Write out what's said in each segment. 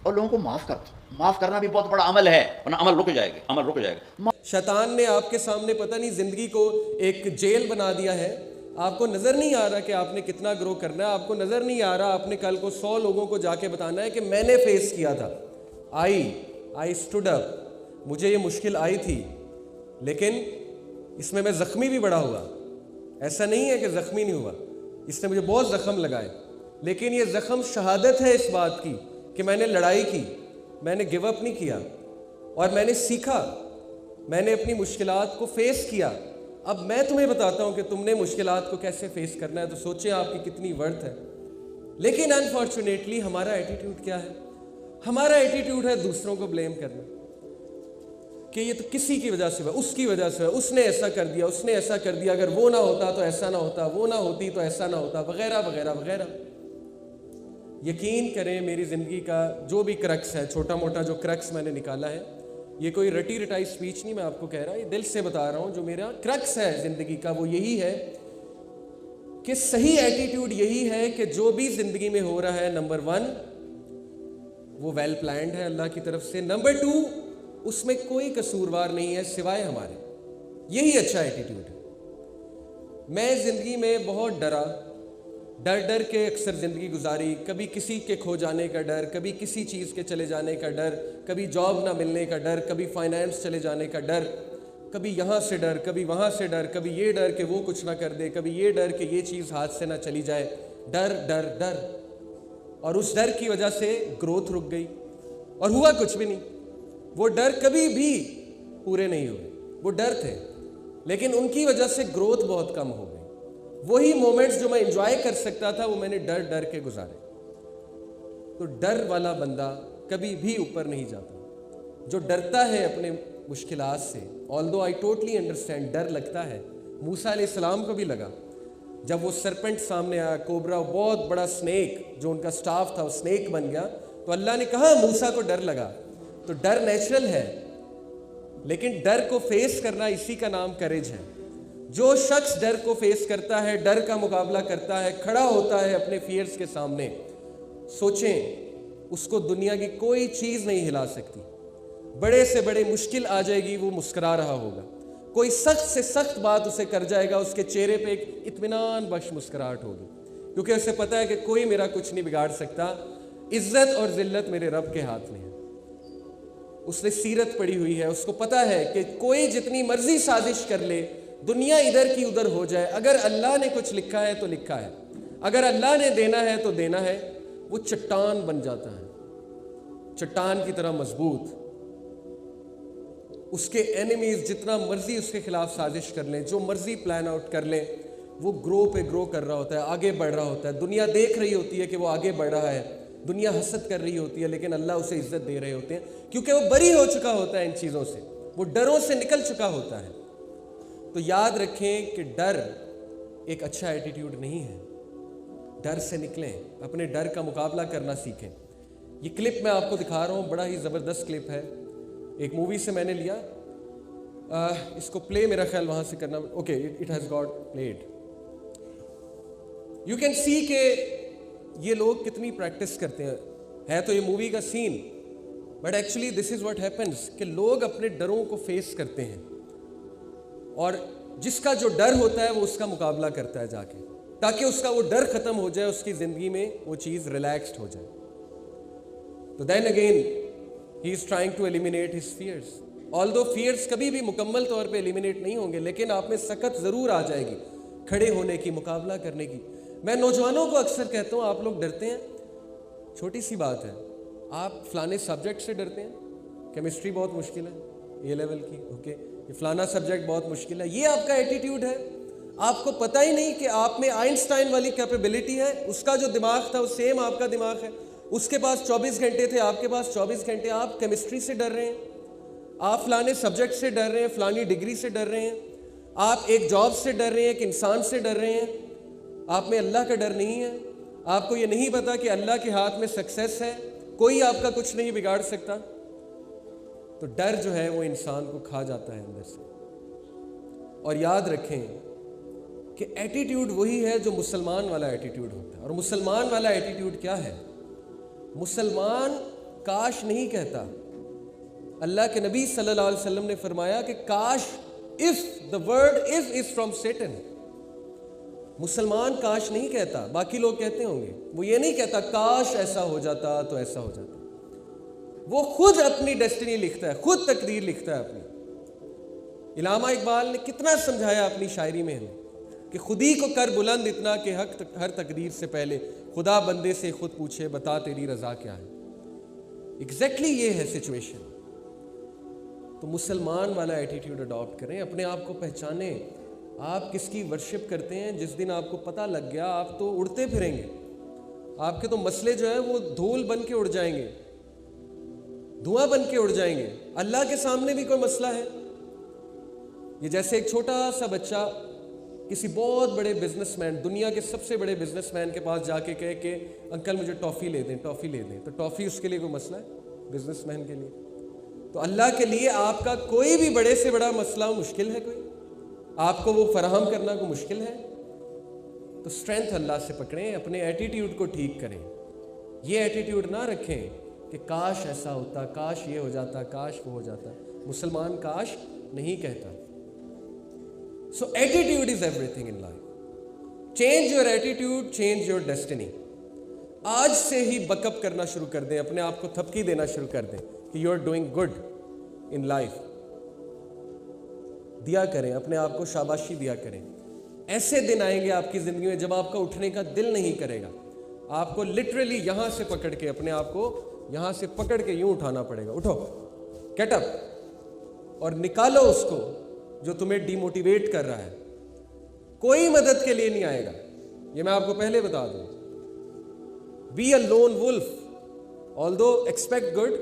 اور لوگوں کو معاف کرنا بھی بہت بڑا عمل ہے، ورنہ عمل رک جائے گا. شیطان نے آپ کے سامنے پتہ نہیں زندگی کو ایک جیل بنا دیا ہے. آپ کو نظر نہیں آ رہا کہ آپ نے کتنا گرو کرنا ہے. آپ کو نظر نہیں آ رہا آپ نے کل کو 100 لوگوں کو جا کے بتانا ہے کہ میں نے فیس کیا تھا. I stood up. مجھے یہ مشکل آئی تھی لیکن اس میں زخمی بھی بڑا ہوا. ایسا نہیں ہے کہ زخمی نہیں ہوا، اس نے مجھے بہت زخم لگائے، لیکن یہ زخم شہادت ہے اس بات کی کہ میں نے لڑائی کی، میں نے گیو اپ نہیں کیا، اور میں نے سیکھا، میں نے اپنی مشکلات کو فیس کیا. اب میں تمہیں بتاتا ہوں کہ تم نے مشکلات کو کیسے فیس کرنا ہے، تو سوچیں آپ کی کتنی ورتھ ہے. لیکن انفارچونیٹلی ہمارا ایٹیٹیوڈ کیا ہے؟ ہمارا ایٹیٹیوڈ ہے دوسروں کو بلیم کرنا، کہ یہ تو کسی کی وجہ سے ہوا، اس کی وجہ سے ہوا، اس نے ایسا کر دیا، اس نے ایسا کر دیا، اگر وہ نہ ہوتا تو ایسا نہ ہوتا، وہ نہ ہوتی تو ایسا نہ ہوتا، وغیرہ وغیرہ وغیرہ. یقین کریں میری زندگی کا جو بھی کرکس ہے، چھوٹا موٹا جو کرکس میں نے نکالا ہے، یہ کوئی رٹی رٹائی سپیچ نہیں میں آپ کو کہہ رہا، یہ دل سے بتا رہا ہوں. جو میرا کرکس ہے زندگی کا وہ یہی ہے کہ صحیح ایٹیٹیوڈ یہی ہے کہ جو بھی زندگی میں ہو رہا ہے، نمبر 1 وہ ویل پلانڈ ہے اللہ کی طرف سے، نمبر 2 اس میں کوئی قصوروار نہیں ہے سوائے ہمارے. یہی اچھا ایٹیٹیوڈ ہے. میں زندگی میں بہت ڈر کے اکثر زندگی گزاری. کبھی کسی کے کھو جانے کا ڈر، کبھی کسی چیز کے چلے جانے کا ڈر، کبھی جاب نہ ملنے کا ڈر، کبھی فائنانس چلے جانے کا ڈر، کبھی یہاں سے ڈر، کبھی وہاں سے ڈر، کبھی یہ ڈر کہ وہ کچھ نہ کر دے، کبھی یہ ڈر کہ یہ چیز ہاتھ سے نہ چلی جائے. ڈر ڈر ڈر. اور اس ڈر کی وجہ سے گروتھ رک گئی اور ہوا کچھ بھی نہیں. وہ ڈر کبھی بھی پورے نہیں ہوئے. وہ ڈر تھے لیکن ان کی وجہ سے گروتھ بہت کم ہو گئی. وہی مومنٹس جو میں انجوائے کر سکتا تھا وہ میں نے ڈر کے گزارے. تو ڈر والا بندہ کبھی بھی اوپر نہیں جاتا. جو ڈرتا ہے اپنے مشکلات سے، although I totally understand، ڈر لگتا ہے. موسیٰ علیہ السلام کو بھی لگا جب وہ سرپنٹ سامنے آیا، کوبرا، بہت بڑا سنیک جو ان کا سٹاف تھا وہ سنیک بن گیا. تو اللہ نے کہا موسیٰ کو ڈر لگا. تو ڈر نیچرل ہے لیکن ڈر کو فیس کرنا اسی کا نام کریج ہے. جو شخص ڈر کو فیس کرتا ہے، ڈر کا مقابلہ کرتا ہے، کھڑا ہوتا ہے اپنے فیئرز کے سامنے، سوچیں اس کو دنیا کی کوئی چیز نہیں ہلا سکتی. بڑے سے بڑے مشکل آ جائے گی وہ مسکرا رہا ہوگا. کوئی سخت سے سخت بات اسے کر جائے گا، اس کے چہرے پہ ایک اطمینان بخش مسکراہٹ ہوگی، کیونکہ اسے پتہ ہے کہ کوئی میرا کچھ نہیں بگاڑ سکتا. عزت اور ذلت میرے رب کے ہاتھ میں ہے. اس نے سیرت پڑھی ہوئی ہے، اس کو پتہ ہے کہ کوئی جتنی مرضی سازش کر لے، دنیا ادھر کی ادھر ہو جائے، اگر اللہ نے کچھ لکھا ہے تو لکھا ہے، اگر اللہ نے دینا ہے تو دینا ہے. وہ چٹان بن جاتا ہے، چٹان کی طرح مضبوط. اس کے اینیمیز جتنا مرضی اس کے خلاف سازش کر لیں، جو مرضی پلان آؤٹ کر لیں، وہ گرو کر رہا ہوتا ہے، آگے بڑھ رہا ہوتا ہے. دنیا دیکھ رہی ہوتی ہے کہ وہ آگے بڑھ رہا ہے، دنیا حسد کر رہی ہوتی ہے، لیکن اللہ اسے عزت دے رہے ہوتے ہیں کیونکہ وہ بری ہو چکا ہوتا ہے ان چیزوں سے، وہ ڈروں سے نکل چکا ہوتا ہے. تو یاد رکھیں کہ ڈر ایک اچھا ایٹیٹیوڈ نہیں ہے. ڈر سے نکلیں، اپنے ڈر کا مقابلہ کرنا سیکھیں. یہ کلپ میں آپ کو دکھا رہا ہوں، بڑا ہی زبردست کلپ ہے، ایک مووی سے میں نے لیا. اس کو پلے میرا خیال وہاں سے کرنا، okay it has got played. You can see کہ یہ لوگ کتنی پریکٹس کرتے ہیں. ہے تو یہ مووی کا scene, but actually this is what happens کہ لوگ اپنے ڈروں کو فیس کرتے ہیں، اور جس کا جو ڈر ہوتا ہے وہ اس کا مقابلہ کرتا ہے جا کے، تاکہ اس کا وہ ڈر ختم ہو جائے، اس کی زندگی میں وہ چیز ریلیکسڈ ہو جائے. تو then again he is trying to eliminate his fears. Although fears کبھی بھی مکمل طور پہ ایلیمینیٹ نہیں ہوں گے، لیکن آپ میں سخت ضرور آ جائے گی کھڑے ہونے کی، مقابلہ کرنے کی. میں نوجوانوں کو اکثر کہتا ہوں آپ لوگ ڈرتے ہیں، چھوٹی سی بات ہے، آپ فلانے سبجیکٹ سے ڈرتے ہیں، کیمسٹری بہت مشکل ہے اے لیول کی، اوکے یہ فلانا سبجیکٹ بہت مشکل ہے، یہ آپ کا ایٹیٹیوڈ ہے. آپ کو پتہ ہی نہیں کہ آپ میں آئنسٹائن والی کیپیبلٹی ہے. اس کا جو دماغ تھا وہ سیم آپ کا دماغ ہے. اس کے پاس 24 گھنٹے تھے، آپ کے پاس 24 گھنٹے. آپ کیمسٹری سے ڈر رہے ہیں، آپ فلانے سبجیکٹ سے ڈر رہے ہیں، فلانی ڈگری سے ڈر رہے ہیں، آپ ایک جاب سے ڈر رہے ہیں، ایک انسان سے ڈر رہے ہیں. آپ میں اللہ کا ڈر نہیں ہے. آپ کو یہ نہیں پتا کہ اللہ کے ہاتھ میں سکسیس ہے، کوئی آپ کا کچھ نہیں بگاڑ سکتا. تو ڈر جو ہے وہ انسان کو کھا جاتا ہے اندر سے. اور یاد رکھیں کہ ایٹیٹیوڈ وہی ہے جو مسلمان والا ایٹیٹیوڈ ہوتا ہے. اور مسلمان والا ایٹیٹیوڈ کیا ہے؟ مسلمان کاش نہیں کہتا. اللہ کے نبی صلی اللہ علیہ وسلم نے فرمایا کہ کاش, if the word if is from Satan. مسلمان کاش نہیں کہتا, باقی لوگ کہتے ہوں گے. وہ یہ نہیں کہتا کاش ایسا ہو جاتا تو ایسا ہو جاتا. وہ خود اپنی ڈیسٹنی لکھتا ہے, خود تقدیر لکھتا ہے اپنی. علامہ اقبال نے کتنا سمجھایا اپنی شاعری میں کہ خودی کو کر بلند اتنا کہ حق ہر تقدیر سے پہلے خدا بندے سے خود پوچھے بتا تیری رضا کیا ہے. ایگزیکٹلی یہ ہے سچویشن. تو مسلمان والا ایٹیٹیوڈ اڈاپٹ کریں, اپنے آپ کو پہچانیں. آپ کس کی ورشپ کرتے ہیں, جس دن آپ کو پتہ لگ گیا آپ تو اڑتے پھریں گے. آپ کے تو مسئلے جو ہیں وہ دھول بن کے اڑ جائیں گے, دھواں بن کے اڑ جائیں گے. اللہ کے سامنے بھی کوئی مسئلہ ہے. یہ جیسے ایک چھوٹا سا بچہ کسی بہت بڑے بزنس مین, دنیا کے سب سے بڑے بزنس مین کے پاس جا کے کہے کہ انکل مجھے ٹافی لے دیں, ٹافی لے دیں. تو ٹافی اس کے لیے کوئی مسئلہ ہے بزنس مین کے لیے؟ تو اللہ کے لیے آپ کا کوئی بھی بڑے سے بڑا مسئلہ مشکل ہے کوئی؟ آپ کو وہ فراہم کرنا کوئی مشکل ہے؟ تو اسٹرینتھ اللہ سے پکڑیں, اپنے ایٹیٹیوڈ کو ٹھیک کریں. یہ ایٹیٹیوڈ نہ رکھیں کہ کاش ایسا ہوتا, کاش یہ ہو جاتا, کاش وہ ہو جاتا. مسلمان کاش نہیں کہتا. So attitude is everything in life. Change your attitude, change your destiny. آج سے ہی بک اپ کرنا شروع کر دیں, اپنے آپ کو تھپکی دینا شروع کر دیں کہ you are doing good in life. دیا کریں, اپنے آپ کو شاباشی دیا کریں. ایسے دن آئیں گے آپ کی زندگی میں جب آپ کا اٹھنے کا دل نہیں کرے گا. آپ کو لٹرلی یہاں سے پکڑ کے, اپنے آپ کو یہاں سے پکڑ کے یوں اٹھانا پڑے گا. اٹھو, گیٹ اپ, اور نکالو اس کو جو تمہیں ڈی موٹیویٹ کر رہا ہے. کوئی مدد کے لیے نہیں آئے گا, یہ میں آپ کو پہلے بتا دوں. Be a lone wolf, although expect good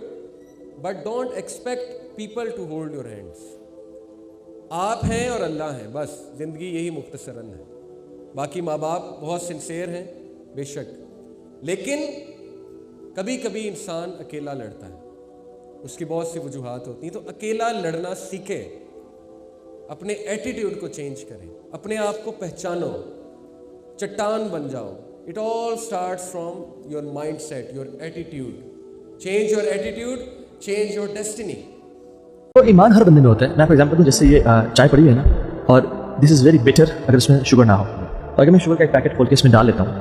but don't expect people to hold your hands. آپ ہیں اور اللہ ہیں, بس زندگی یہی مختصراً ہے. باقی ماں باپ بہت سنسیئر ہیں بے شک, لیکن کبھی کبھی انسان اکیلا لڑتا ہے, اس کی بہت سی وجوہات ہوتی ہیں. تو اکیلا لڑنا سیکھیں, اپنے ایٹیٹیوڈ کو چینج کریں, اپنے آپ کو پہچانو, چٹان بن جاؤ. It all starts from your mindset, your attitude. Change your attitude, change your destiny. تو ایمان ہر بندے میں ہوتا ہے. میں فار ایگزامپل دوں, جیسے یہ چائے پڑی ہے نا, اور دس از ویری بیٹر اگر اس میں شوگر نہ ہو. اور اگر میں شوگر کا ایک پیکٹ کھول کے اس میں ڈال لیتا ہوں,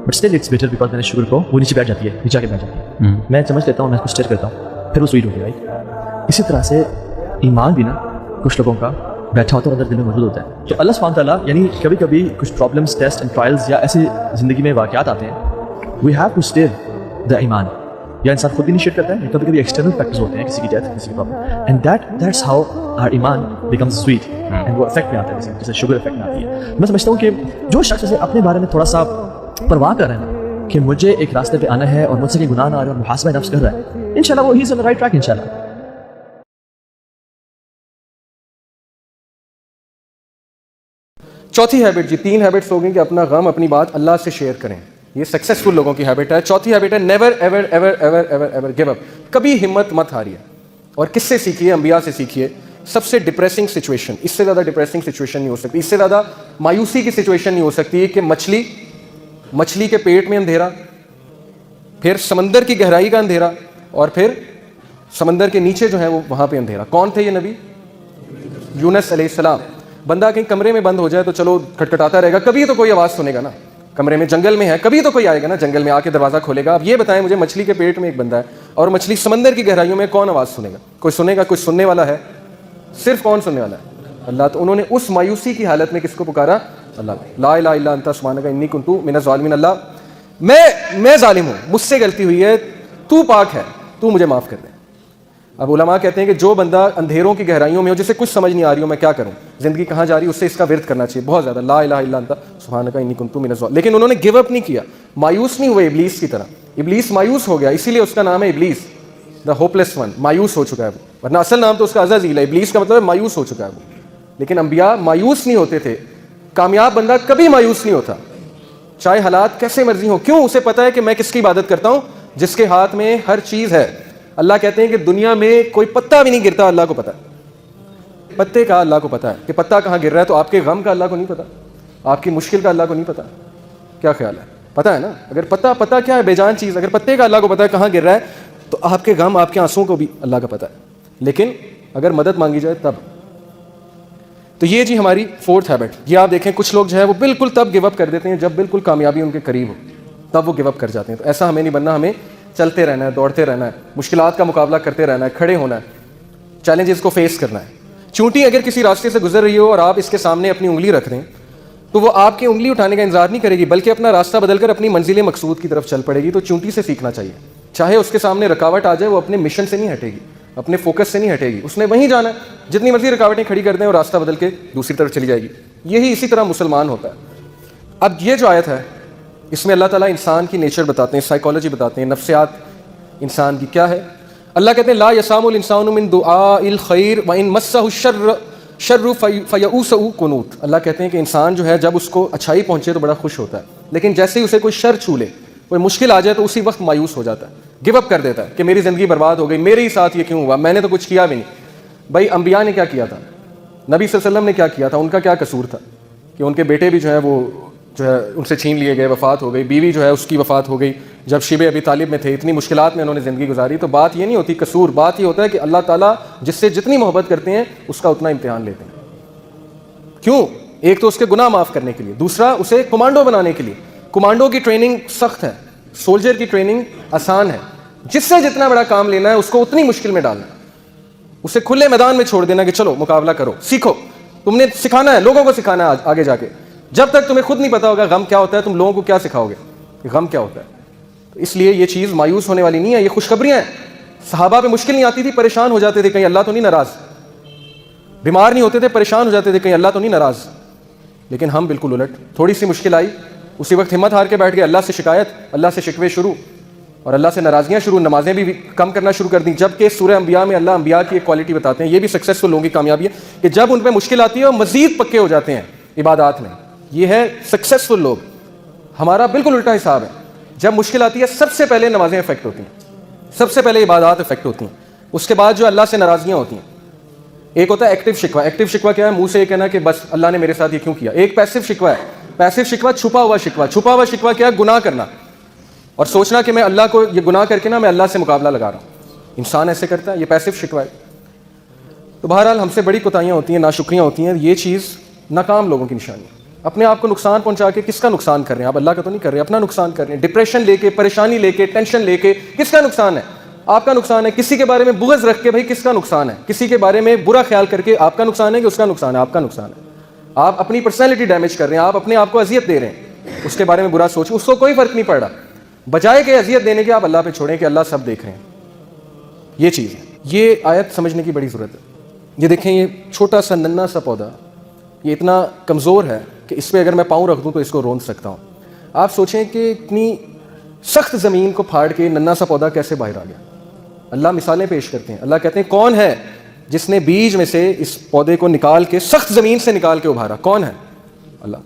but still it's better because میں نے شوگر کو وہ نیچے بیٹھ جاتی ہے, نیچے آ کے بیٹھ جاتی ہے. میں سمجھ لیتا ہوں, میں اس کو اسٹر کرتا ہوں, پھر وہ سویٹ ہوتی ہے. رائٹ, اسی طرح سے ایمان بھی نا کچھ لوگوں کا بیٹھا ہوتا ہے اور اندر دل میں موجود ہوتا ہے. تو اللہ سبحانہ تعالیٰ یعنی کبھی کبھی کچھ پرابلمس, ٹیسٹ اینڈ ٹرائلز یا ایسی زندگی میں واقعات آتے ہیں, we have to stay the ایمان. یا انسان خود انیشیٹ کرتا ہے, کبھی کبھی ایکسٹرنل فیکٹرز ہوتے ہیں, کسی کی ڈیتھ, کسی کی problem, and that's how our ایمان بیکمز سویٹ, اینڈ وہ افیکٹ میں آتا ہے, جیسے شوگر افیکٹ میں آتی ہے. میں سمجھتا ہوں کہ جو شخص جیسے اپنے بارے میں تھوڑا سا پرواہ کر رہے ہیں کہ مجھے ایک راستے پہ آنا ہے اور مجھ سے کوئی گناہ نہ آ رہا ہے اور محاسبہ نفس کر رہا ہے, انشاءاللہ وہ ہی از آن دی رائٹ ٹریک انشاءاللہ. چوتھی ہیبٹ جی, 3 ہیبٹس ہو گئی کہ اپنا غم, اپنی بات اللہ سے شیئر کریں. یہ سکسیزفل لوگوں کی ہیبٹ ہے. چوتھی ہیبٹ ہے never ever ever ever ever ever give up. کبھی ہمت مت ہاریے. اور کس سے سیکھیے؟ انبیاء سے سیکھیے. سب سے ڈپریسنگ سچویشن, اس سے زیادہ ڈپریسنگ سچویشن نہیں ہو سکتی, اس سے زیادہ مایوسی کی سچویشن نہیں ہو سکتی کہ مچھلی کے پیٹ میں اندھیرا, پھر سمندر کی گہرائی کا اندھیرا, اور پھر سمندر کے نیچے جو ہے وہ وہاں پہ اندھیرا. کون تھے یہ نبی؟ یونس علیہ السلام. بندہ کہیں کمرے میں بند ہو جائے تو چلو کھٹکھٹاتا رہے گا, کبھی تو کوئی آواز سنے گا نا. کمرے میں, جنگل میں ہے, کبھی تو کوئی آئے گا نا جنگل میں, آ کے دروازہ کھولے گا. اب یہ بتائیں مجھے, مچھلی کے پیٹ میں ایک بندہ ہے اور مچھلی سمندر کی گہرائیوں میں, کون آواز سنے گا؟ کوئی سنے گا؟ کوئی سننے والا ہے؟ صرف کون سننے والا ہے؟ اللہ. تو انہوں نے اس مایوسی کی حالت میں کس کو پکارا؟ اللہ. لا الہ الا انت سبحانک انی کنت من الظالمین. اللہ میں ظالم ہوں, مجھ سے غلطی ہوئی ہے, تو پاک ہے, تو مجھے معاف کر دے. اب علماء کہتے ہیں کہ جو بندہ اندھیروں کی گہرائیوں میں ہو, جسے کچھ سمجھ نہیں آ رہی ہو میں کیا کروں, زندگی کہاں جا رہی ہے, اس سے اس کا ورد کرنا چاہیے بہت زیادہ, لا الہ الا انت سبحانک انی کنت من الظالمین. لیکن انہوں نے گیو اپ نہیں کیا, مایوس نہیں ہوئے ابلیس کی طرح. ابلیس مایوس ہو گیا, اسی لیے اس کا نام ہے ابلیس, دا ہوپلیس ون. مایوس ہو چکا ہے وہ, ورنہ اصل نام تو اس کا عزازیل ہے. ابلیس کا مطلب ہے مایوس ہو چکا ہے وہ. لیکن انبیاء مایوس نہیں ہوتے تھے. کامیاب بندہ کبھی مایوس نہیں ہوتا, چاہے حالات کیسے مرضی ہوں. کیوں؟ اسے پتہ ہے کہ میں کس کی عبادت کرتا ہوں, جس کے ہاتھ میں ہر چیز ہے. اللہ کہتے ہیں کہ دنیا میں کوئی پتا بھی نہیں گرتا, اللہ کو پتا ہے. پتے کا اللہ کو پتا ہے کہ پتا کہاں گر رہا ہے. تو آپ کے غم کا اللہ کو نہیں پتا, آپ کی مشکل کا اللہ کو نہیں پتا. کیا خیال ہے؟ پتا ہے نا. اگر پتا کیا ہے؟ بے جان چیز. اگر پتے کا اللہ کو پتا ہے کہاں گر رہا ہے, تو آپ کے غم آپ کے آنسوؤں کو بھی اللہ کا پتہ ہے، لیکن اگر مدد مانگی جائے تب. تو یہ جی ہماری فورتھ ہیبٹ. یہ آپ دیکھیں کچھ لوگ جو ہے وہ بالکل تب گیو اپ کر دیتے ہیں جب بالکل کامیابی ان کے قریب ہو، تب وہ گیو اپ کر جاتے ہیں. تو ایسا ہمیں نہیں بننا، ہمیں چلتے رہنا ہے، دوڑتے رہنا ہے، مشکلات کا مقابلہ کرتے رہنا ہے، کھڑے ہونا ہے، چیلنجز کو فیس کرنا ہے. چونٹی اگر کسی راستے سے گزر رہی ہو اور آپ اس کے سامنے اپنی انگلی رکھ دیں تو وہ آپ کی انگلی اٹھانے کا انتظار نہیں کرے گی، بلکہ اپنا راستہ بدل کر اپنی منزل مقصود کی طرف چل پڑے گی. تو چونٹی سے سیکھنا چاہیے، چاہے اس کے سامنے رکاوٹ آ جائے وہ اپنے مشن سے نہیں ہٹے گی، اپنے فوکس سے نہیں ہٹے گی، اس نے وہیں جانا ہے. جتنی مرضی رکاوٹیں کھڑی کر دیں اور راستہ بدل کے دوسری طرف چلی جائے گی. یہی اسی طرح مسلمان ہوتا ہے. اب یہ جو آیت ہے اس میں اللہ تعالیٰ انسان کی نیچر بتاتے ہیں، سائیکالوجی بتاتے ہیں، نفسیات انسان کی کیا ہے. اللہ کہتے ہیں لا یسام الانسان من دعاء الخیر وان مسہ الشر فیئوس قنوط. اللہ کہتے ہیں کہ انسان جو ہے جب اس کو اچھائی پہنچے تو بڑا خوش ہوتا ہے، لیکن جیسے ہی اسے کوئی شر چھو لے، کوئی مشکل آ جائے تو اسی وقت مایوس ہو جاتا ہے، گیو اپ کر دیتا ہے کہ میری زندگی برباد ہو گئی، میرے ہی ساتھ یہ کیوں ہوا، میں نے تو کچھ کیا بھی نہیں. بھائی انبیاء نے کیا کیا تھا، نبی صلی اللہ علیہ وسلم نے کیا کیا تھا، ان کا کیا قصور تھا کہ ان کے بیٹے بھی جو ہے وہ جو ہے ان سے چھین لیے گئے، وفات ہو گئی، بیوی جو ہے اس کی وفات ہو گئی جب شیب ابی طالب میں تھے، اتنی مشکلات میں انہوں نے زندگی گزاری. تو بات یہ نہیں ہوتی قصور، بات یہ ہوتا ہے کہ اللہ تعالیٰ جس سے جتنی محبت کرتے ہیں اس کا اتنا امتحان لیتے ہیں. کیوں؟ ایک تو اس کے گناہ معاف کرنے کے لیے، دوسرا اسے کمانڈو بنانے کے لیے. کمانڈو کی ٹریننگ سخت ہے، سولجر کی ٹریننگ آسان ہے. جس سے جتنا بڑا کام لینا ہے اس کو اتنی مشکل میں ڈالنا ہے، اسے کھلے میدان میں چھوڑ دینا کہ چلو مقابلہ کرو، سیکھو. تم نے سکھانا ہے، لوگوں کو سکھانا ہے آگے جا کے. جب تک تمہیں خود نہیں پتا ہوگا غم کیا ہوتا ہے، تم لوگوں کو کیا سکھاؤ گے کہ غم کیا ہوتا ہے. تو اس لیے یہ چیز مایوس ہونے والی نہیں ہے، یہ خوشخبریاں ہیں. صحابہ پہ مشکل نہیں آتی تھی، پریشان ہو جاتے تھے کہیں اللہ تو نہیں ناراض، بیمار نہیں ہوتے تھے، پریشان ہو جاتے تھے کہیں اللہ تو نہیں ناراض. لیکن ہم بالکل الٹ، تھوڑی سی مشکل آئی اسی وقت ہمت ہار کے بیٹھ گئے، اللہ سے شکایت، اللہ سے شکوے شروع اور اللہ سے ناراضگیاں شروع، نمازیں بھی کم کرنا شروع کر دیں. جبکہ سورہ انبیاء میں اللہ انبیاء کی ایک کوالٹی بتاتے ہیں، یہ بھی سکسیسفل لوگوں کی کامیابی ہے کہ جب ان پہ مشکل آتی ہے وہ مزید پکے ہو جاتے ہیں عبادات میں. یہ ہے سکسیسفل لوگ. ہمارا بالکل الٹا حساب ہے، جب مشکل آتی ہے سب سے پہلے نمازیں افیکٹ ہوتی ہیں، سب سے پہلے عبادات افیکٹ ہوتی ہیں، اس کے بعد جو اللہ سے ناراضگیاں ہوتی ہیں. ایک ہوتا ہے ایکٹیو شکوہ. ایکٹیو شکوہ کیا ہے؟ منہ سے یہ کہنا کہ بس اللہ نے میرے ساتھ یہ کیوں کیا. ایک پیسو شکوہ ہے. پیسو شکوہ چھپا ہوا شکوہ. چھپا ہوا شکوہ کیا ہے؟ گناہ کرنا اور سوچنا کہ میں اللہ کو یہ گناہ کر کے نا میں اللہ سے مقابلہ لگا رہا ہوں. انسان ایسے کرتا ہے، یہ پیسو شکوہ ہے. تو بہرحال ہم سے بڑی کوتاہیاں ہوتی ہیں، ناشکریاں ہوتی ہیں. یہ چیز ناکام لوگوں کی نشانی ہے. اپنے آپ کو نقصان پہنچا کے کس کا نقصان کر رہے ہیں آپ؟ اللہ کا تو نہیں کر رہے، اپنا نقصان کر رہے ہیں. ڈپریشن لے کے، پریشانی لے کے، ٹینشن لے کے کس کا نقصان ہے؟ آپ کا نقصان ہے. کسی کے بارے میں بغض رکھ کے بھائی کس کا نقصان ہے؟ کسی کے بارے میں برا خیال کر کے آپ کا نقصان ہے کہ اس کا نقصان ہے؟ آپ کا نقصان ہے. آپ اپنی پرسنالٹی ڈیمیج کر رہے ہیں، آپ اپنے آپ کو اذیت دے رہے ہیں. اس کے بارے میں برا سوچیں، اس کو کوئی فرق نہیں پڑ رہا. بجائے کہ اذیت دینے کے آپ اللہ پہ چھوڑیں کہ اللہ سب دیکھ رہے ہیں. یہ چیز ہے. یہ آیت سمجھنے کی بڑی ضرورت ہے. یہ دیکھیں، یہ چھوٹا سا ننھا سا پودا یہ اتنا کمزور ہے کہ اس پہ اگر میں پاؤں رکھ دوں تو اس کو رون سکتا ہوں. آپ سوچیں کہ اتنی سخت زمین کو پھاڑ کے ننھا سا پودا کیسے باہر آ گیا. اللہ مثالیں پیش کرتے ہیں. اللہ کہتے ہیں کون ہے جس نے بیج میں سے اس پودے کو نکال کے سخت زمین سے نکال کے ابھارا؟ کون ہے؟ اللہ.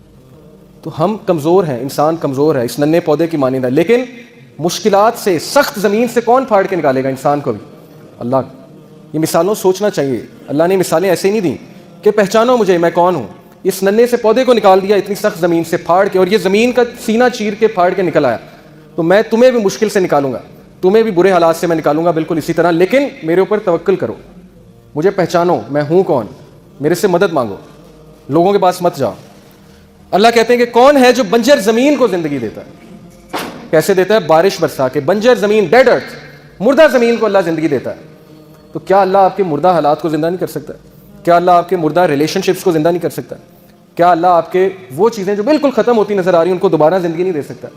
تو ہم کمزور ہیں، انسان کمزور ہے، اس ننھے پودے کی مانند ہے. لیکن مشکلات سے، سخت زمین سے کون پھاڑ کے نکالے گا انسان کو بھی؟ اللہ. یہ مثالوں سوچنا چاہیے. اللہ نے مثالیں ایسے نہیں دیں کہ پہچانو مجھے میں کون ہوں. اس ننھے سے پودے کو نکال دیا اتنی سخت زمین سے پھاڑ کے، اور یہ زمین کا سینہ چیر کے پھاڑ کے نکل آیا. تو میں تمہیں بھی مشکل سے نکالوں گا، تمہیں بھی برے حالات سے میں نکالوں گا بالکل اسی طرح. لیکن میرے اوپر توکل کرو، مجھے پہچانو میں ہوں کون، میرے سے مدد مانگو، لوگوں کے پاس مت جاؤ. اللہ کہتے ہیں کہ کون ہے جو بنجر زمین کو زندگی دیتا ہے؟ کیسے دیتا ہے؟ بارش برسا کے. بنجر زمین، ڈیڈ ارتھ، مردہ زمین کو اللہ زندگی دیتا ہے. تو کیا اللہ آپ کے مردہ حالات کو زندہ نہیں کر سکتا؟ کیا اللہ آپ کے مردہ ریلیشن شپس کو زندہ نہیں کر سکتا؟ کیا اللہ آپ کے وہ چیزیں جو بالکل ختم ہوتی نظر آ رہی ہیں ان کو دوبارہ زندگی نہیں دے سکتا؟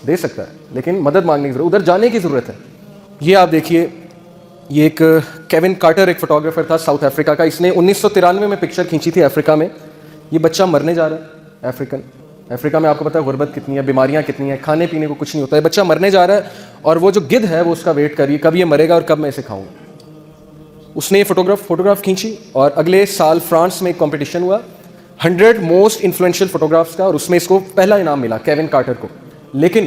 دے سکتا ہے، لیکن مدد مانگنے کی ضرورت، ادھر جانے کی ضرورت ہے. یہ آپ دیکھیے، یہ ایک کیون کارٹر ایک فوٹوگرافر تھا ساؤتھ افریقہ کا. اس نے 1993 میں پکچر کھینچی تھی افریقہ میں. یہ بچہ مرنے جا رہا ہے افریقہ میں. آپ کو پتا ہے غربت کتنی ہے، بیماریاں کتنی ہیں، کھانے پینے کو کچھ نہیں ہوتا ہے. بچہ مرنے جا رہا ہے اور وہ جو گدھ ہے وہ اس کا ویٹ کر رہی ہے کب یہ مرے گا اور کب میں اسے کھاؤں گا. اس نے یہ فوٹوگراف کھینچی اور اگلے سال فرانس میں ایک کمپٹیشن ہوا 100 موسٹ انفلوئنشل فوٹوگرافس کا، اور اس میں اس کو پہلا انعام ملا کیون کارٹر کو. لیکن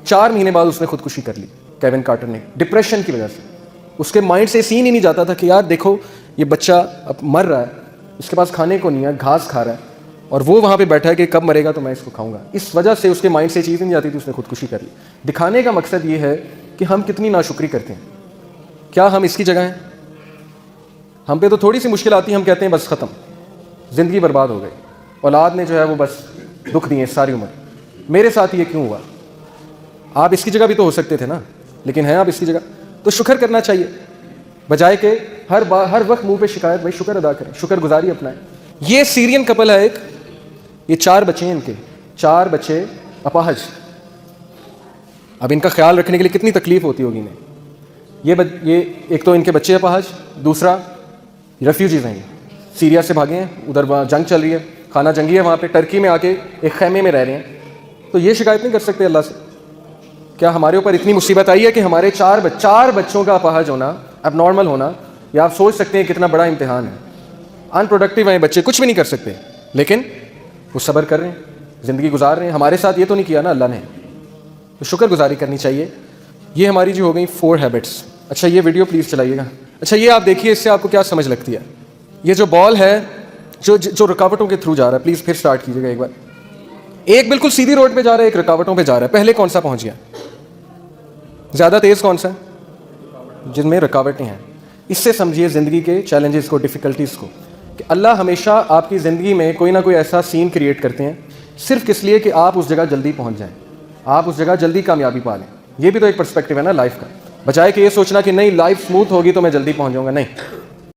4 مہینے بعد اس نے خودکشی کر لی کیون کارٹر نے، ڈپریشن کی وجہ سے. اس کے مائنڈ سے سین ہی نہیں جاتا تھا کہ یار دیکھو یہ بچہ اب مر رہا ہے، اس کے پاس کھانے کو نہیں ہے، گھاس کھا رہا ہے، اور وہ وہاں پہ بیٹھا ہے کہ کب مرے گا تو میں اس کو کھاؤں گا. اس وجہ سے اس کے مائنڈ سے چیز نہیں جاتی تھی، اس نے خودکشی کر لی. دکھانے کا مقصد یہ ہے کہ ہم کتنی ناشکری کرتے ہیں. کیا ہم اس کی جگہ ہیں؟ ہم پہ تو تھوڑی سی مشکل آتی ہے، ہم کہتے ہیں بس ختم، زندگی برباد ہو گئی، اولاد نے جو ہے وہ بس دکھ دیے ساری عمر، میرے ساتھ یہ کیوں ہوا؟ آپ اس کی جگہ بھی تو ہو سکتے تھے نا، لیکن ہیں آپ اس کی جگہ. تو شکر کرنا چاہیے، بجائے کہ ہر وقت منہ پہ شکایت. بھائی شکر ادا کریں، شکر گزاری اپنائیں. یہ سیرین کپل ہے ایک، یہ 4 بچے ہیں ان کے، 4 بچے اپاہج. اب ان کا خیال رکھنے کے لیے کتنی تکلیف ہوتی ہوگی انہیں. یہ ایک تو ان کے بچے اپاہج، دوسرا ریفیوجیز ہیں، سیریا سے بھاگے ہیں، ادھر وہاں جنگ چل رہی ہے، خانہ جنگی ہے وہاں پہ، ٹرکی میں آ کے ایک خیمے میں رہ رہے ہیں. تو یہ شکایت نہیں کر سکتے اللہ سے؟ کیا ہمارے اوپر اتنی مصیبت آئی ہے کہ ہمارے 4 بچوں کا اپاہج ہونا، اب نارمل ہونا، یا آپ سوچ سکتے ہیں کتنا بڑا امتحان ہے. ان پروڈکٹیو ہیں بچے، کچھ بھی نہیں کر سکتے، لیکن وہ صبر کر رہے ہیں، زندگی گزار رہے ہیں. ہمارے ساتھ یہ تو نہیں کیا نا اللہ نے. تو شکر گزاری کرنی چاہیے. یہ ہماری جو ہو گئی 4 ہیبٹس. اچھا یہ ویڈیو پلیز چلائیے گا. اچھا یہ آپ دیکھیے، اس سے آپ کو کیا سمجھ لگتی ہے. یہ جو بال ہے جو رکاوٹوں کے تھرو جا رہا ہے، پلیز پھر سٹارٹ کیجیے گا ایک بار. ایک بالکل سیدھی روڈ پہ جا رہا ہے، ایک رکاوٹوں پہ جا رہا ہے. پہلے کون سا پہنچ گیا؟ زیادہ تیز کون سا ہے؟ جن میں رکاوٹیں ہیں. اس سے سمجھیے زندگی کے چیلنجز کو، ڈیفیکلٹیز کو، کہ اللہ ہمیشہ آپ کی زندگی میں کوئی نہ کوئی ایسا سین کریٹ کرتے ہیں صرف اس لیے کہ آپ اس جگہ جلدی پہنچ جائیں، آپ اس جگہ جلدی کامیابی پا لیں. یہ بھی تو ایک پرسپیکٹیو ہے نا لائف کا، بجائے کہ یہ سوچنا کہ نہیں لائف سموتھ ہوگی تو میں جلدی پہنچ جاؤں گا. نہیں،